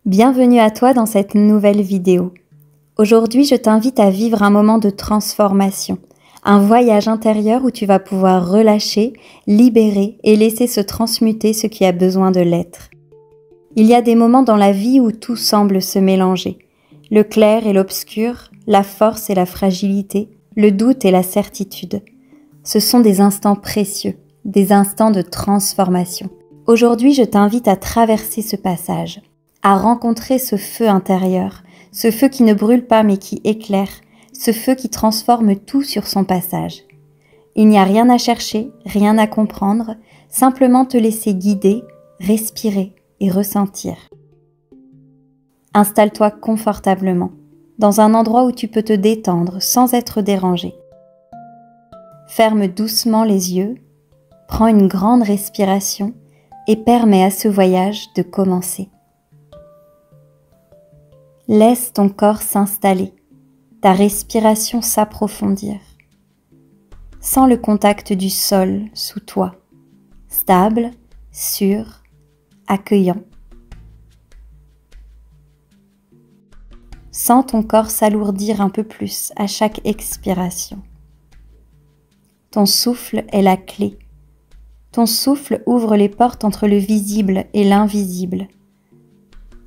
Bienvenue à toi dans cette nouvelle vidéo. Aujourd'hui, je t'invite à vivre un moment de transformation, un voyage intérieur où tu vas pouvoir relâcher, libérer et laisser se transmuter ce qui a besoin de l'être. Il y a des moments dans la vie où tout semble se mélanger. Le clair et l'obscur, la force et la fragilité, le doute et la certitude. Ce sont des instants précieux, des instants de transformation. Aujourd'hui, je t'invite à traverser ce passage, à rencontrer ce feu intérieur, ce feu qui ne brûle pas mais qui éclaire, ce feu qui transforme tout sur son passage. Il n'y a rien à chercher, rien à comprendre, simplement te laisser guider, respirer et ressentir. Installe-toi confortablement, dans un endroit où tu peux te détendre sans être dérangé. Ferme doucement les yeux, prends une grande respiration et permets à ce voyage de commencer. Laisse ton corps s'installer, ta respiration s'approfondir. Sens le contact du sol sous toi, stable, sûr, accueillant. Sens ton corps s'alourdir un peu plus à chaque expiration. Ton souffle est la clé. Ton souffle ouvre les portes entre le visible et l'invisible.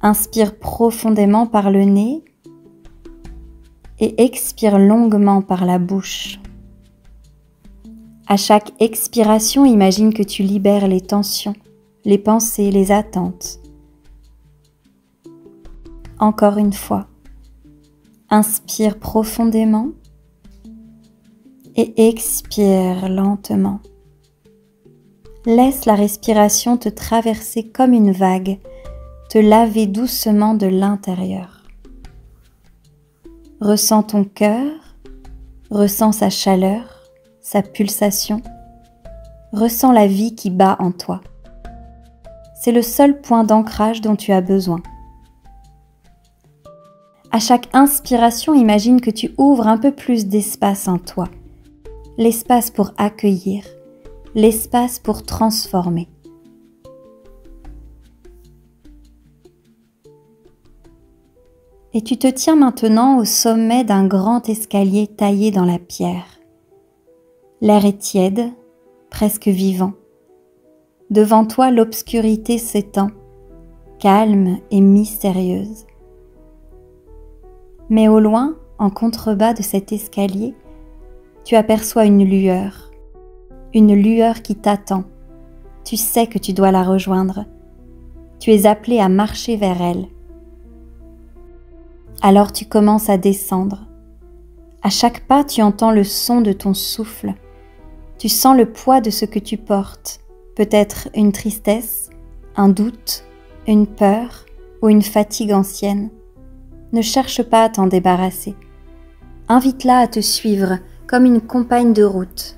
Inspire profondément par le nez et expire longuement par la bouche. À chaque expiration, imagine que tu libères les tensions, les pensées, les attentes. Encore une fois, inspire profondément et expire lentement. Laisse la respiration te traverser comme une vague, te laver doucement de l'intérieur. Ressens ton cœur, ressens sa chaleur, sa pulsation, ressens la vie qui bat en toi. C'est le seul point d'ancrage dont tu as besoin. À chaque inspiration, imagine que tu ouvres un peu plus d'espace en toi. L'espace pour accueillir, l'espace pour transformer. Et tu te tiens maintenant au sommet d'un grand escalier taillé dans la pierre. L'air est tiède, presque vivant. Devant toi, l'obscurité s'étend, calme et mystérieuse. Mais au loin, en contrebas de cet escalier, tu aperçois une lueur qui t'attend. Tu sais que tu dois la rejoindre. Tu es appelé à marcher vers elle. Alors tu commences à descendre. À chaque pas, tu entends le son de ton souffle. Tu sens le poids de ce que tu portes. Peut-être une tristesse, un doute, une peur ou une fatigue ancienne. Ne cherche pas à t'en débarrasser. Invite-la à te suivre comme une compagne de route.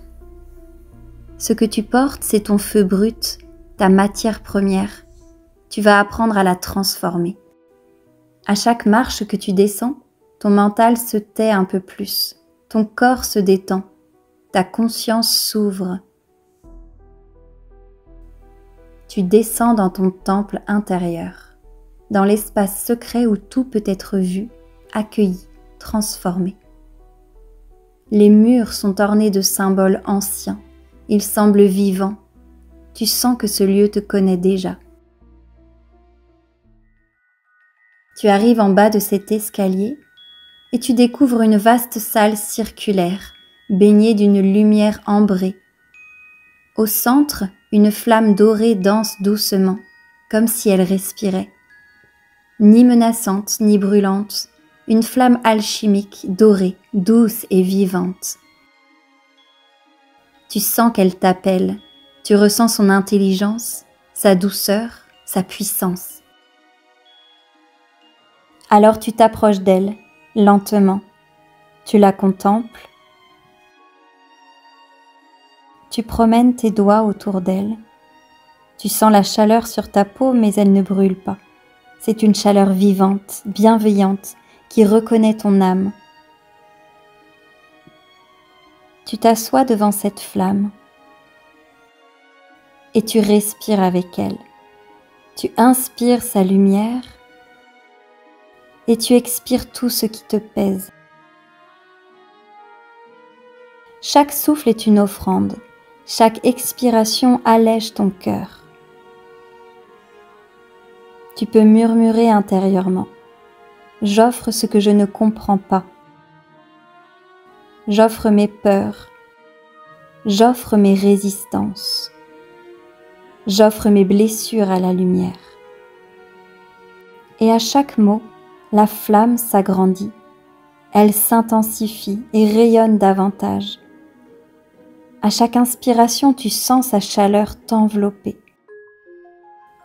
Ce que tu portes, c'est ton feu brut, ta matière première. Tu vas apprendre à la transformer. À chaque marche que tu descends, ton mental se tait un peu plus, ton corps se détend, ta conscience s'ouvre. Tu descends dans ton temple intérieur, dans l'espace secret où tout peut être vu, accueilli, transformé. Les murs sont ornés de symboles anciens, ils semblent vivants. Tu sens que ce lieu te connaît déjà. Tu arrives en bas de cet escalier et tu découvres une vaste salle circulaire, baignée d'une lumière ambrée. Au centre, une flamme dorée danse doucement, comme si elle respirait. Ni menaçante, ni brûlante, une flamme alchimique, dorée, douce et vivante. Tu sens qu'elle t'appelle, tu ressens son intelligence, sa douceur, sa puissance. Alors tu t'approches d'elle, lentement. Tu la contemples. Tu promènes tes doigts autour d'elle. Tu sens la chaleur sur ta peau, mais elle ne brûle pas. C'est une chaleur vivante, bienveillante, qui reconnaît ton âme. Tu t'assois devant cette flamme et tu respires avec elle. Tu inspires sa lumière et tu expires tout ce qui te pèse. Chaque souffle est une offrande, chaque expiration allège ton cœur. Tu peux murmurer intérieurement. J'offre ce que je ne comprends pas. J'offre mes peurs. J'offre mes résistances. J'offre mes blessures à la lumière. Et à chaque mot, la flamme s'agrandit. Elle s'intensifie et rayonne davantage. À chaque inspiration, tu sens sa chaleur t'envelopper.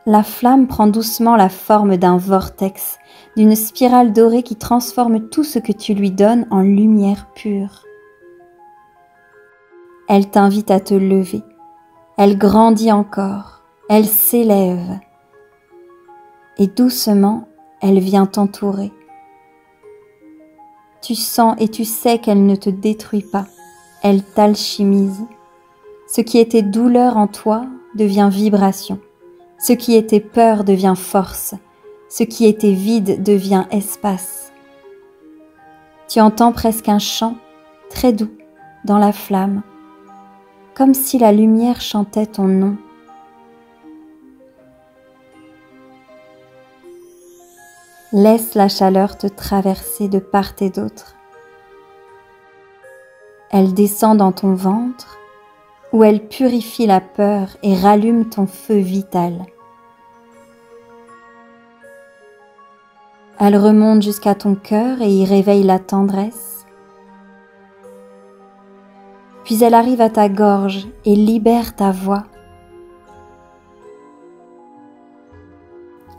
La flamme prend doucement la forme d'un vortex, d'une spirale dorée qui transforme tout ce que tu lui donnes en lumière pure. Elle t'invite à te lever. Elle grandit encore. Elle s'élève. Et doucement, elle vient t'entourer. Tu sens et tu sais qu'elle ne te détruit pas. Elle t'alchimise. Ce qui était douleur en toi devient vibration. Ce qui était peur devient force. Ce qui était vide devient espace. Tu entends presque un chant très doux dans la flamme, comme si la lumière chantait ton nom. Laisse la chaleur te traverser de part et d'autre. Elle descend dans ton ventre, où elle purifie la peur et rallume ton feu vital. Elle remonte jusqu'à ton cœur et y réveille la tendresse. Puis elle arrive à ta gorge et libère ta voix.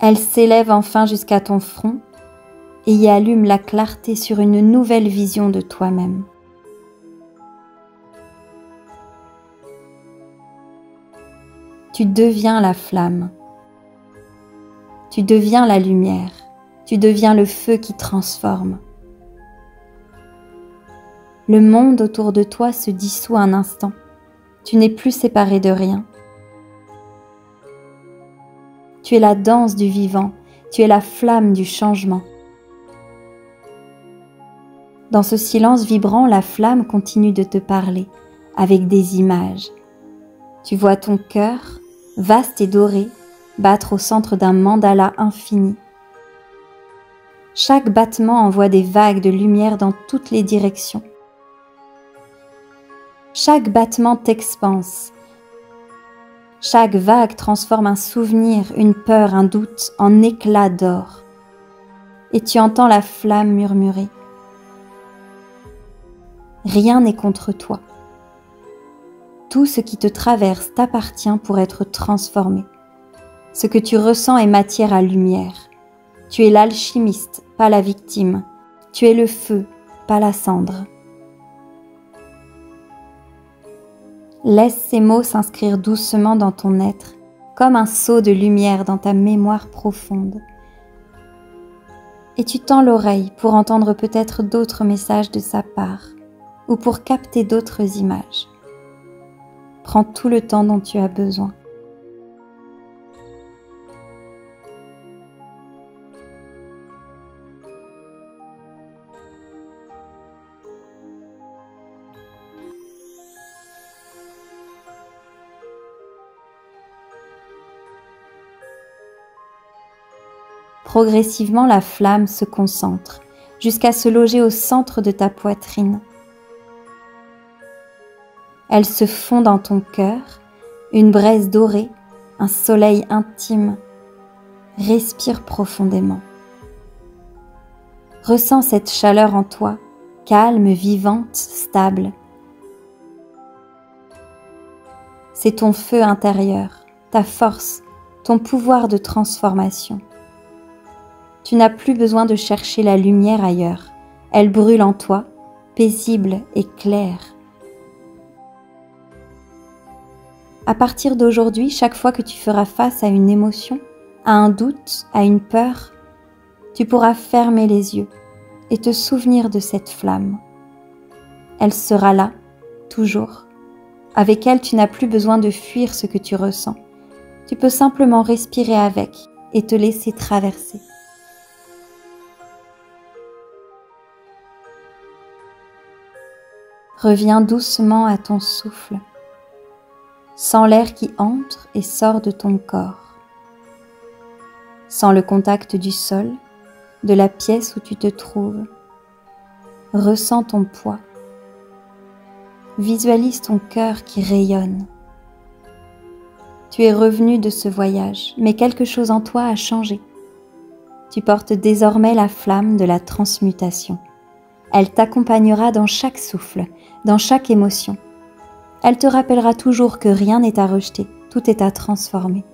Elle s'élève enfin jusqu'à ton front et y allume la clarté sur une nouvelle vision de toi-même. Tu deviens la flamme. Tu deviens la lumière. Tu deviens le feu qui transforme. Le monde autour de toi se dissout un instant. Tu n'es plus séparé de rien. Tu es la danse du vivant. Tu es la flamme du changement. Dans ce silence vibrant, la flamme continue de te parler avec des images. Tu vois ton cœur, vaste et doré, battre au centre d'un mandala infini. Chaque battement envoie des vagues de lumière dans toutes les directions. Chaque battement t'expanse. Chaque vague transforme un souvenir, une peur, un doute en éclats d'or. Et tu entends la flamme murmurer. Rien n'est contre toi. Tout ce qui te traverse t'appartient pour être transformé. Ce que tu ressens est matière à lumière. Tu es l'alchimiste, pas la victime. Tu es le feu, pas la cendre. Laisse ces mots s'inscrire doucement dans ton être, comme un seau de lumière dans ta mémoire profonde. Et tu tends l'oreille pour entendre peut-être d'autres messages de sa part, ou pour capter d'autres images. Prends tout le temps dont tu as besoin. Progressivement, la flamme se concentre jusqu'à se loger au centre de ta poitrine. Elle se fond dans ton cœur, une braise dorée, un soleil intime. Respire profondément. Ressens cette chaleur en toi, calme, vivante, stable. C'est ton feu intérieur, ta force, ton pouvoir de transformation. Tu n'as plus besoin de chercher la lumière ailleurs. Elle brûle en toi, paisible et claire. À partir d'aujourd'hui, chaque fois que tu feras face à une émotion, à un doute, à une peur, tu pourras fermer les yeux et te souvenir de cette flamme. Elle sera là, toujours. Avec elle, tu n'as plus besoin de fuir ce que tu ressens. Tu peux simplement respirer avec et te laisser traverser. Reviens doucement à ton souffle. Sens l'air qui entre et sort de ton corps. Sens le contact du sol, de la pièce où tu te trouves. Ressens ton poids. Visualise ton cœur qui rayonne. Tu es revenu de ce voyage, mais quelque chose en toi a changé. Tu portes désormais la flamme de la transmutation. Elle t'accompagnera dans chaque souffle, dans chaque émotion. Elle te rappellera toujours que rien n'est à rejeter, tout est à transformer.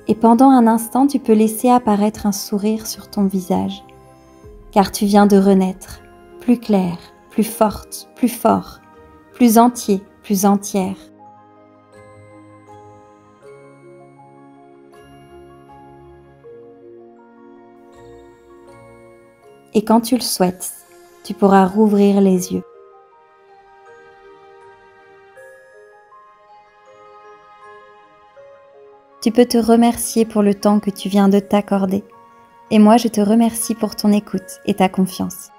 Et pendant un instant, tu peux laisser apparaître un sourire sur ton visage, car tu viens de renaître, plus claire, plus forte, plus fort, plus entier, plus entière. Et quand tu le souhaites, tu pourras rouvrir les yeux. Tu peux te remercier pour le temps que tu viens de t'accorder. Et moi, je te remercie pour ton écoute et ta confiance.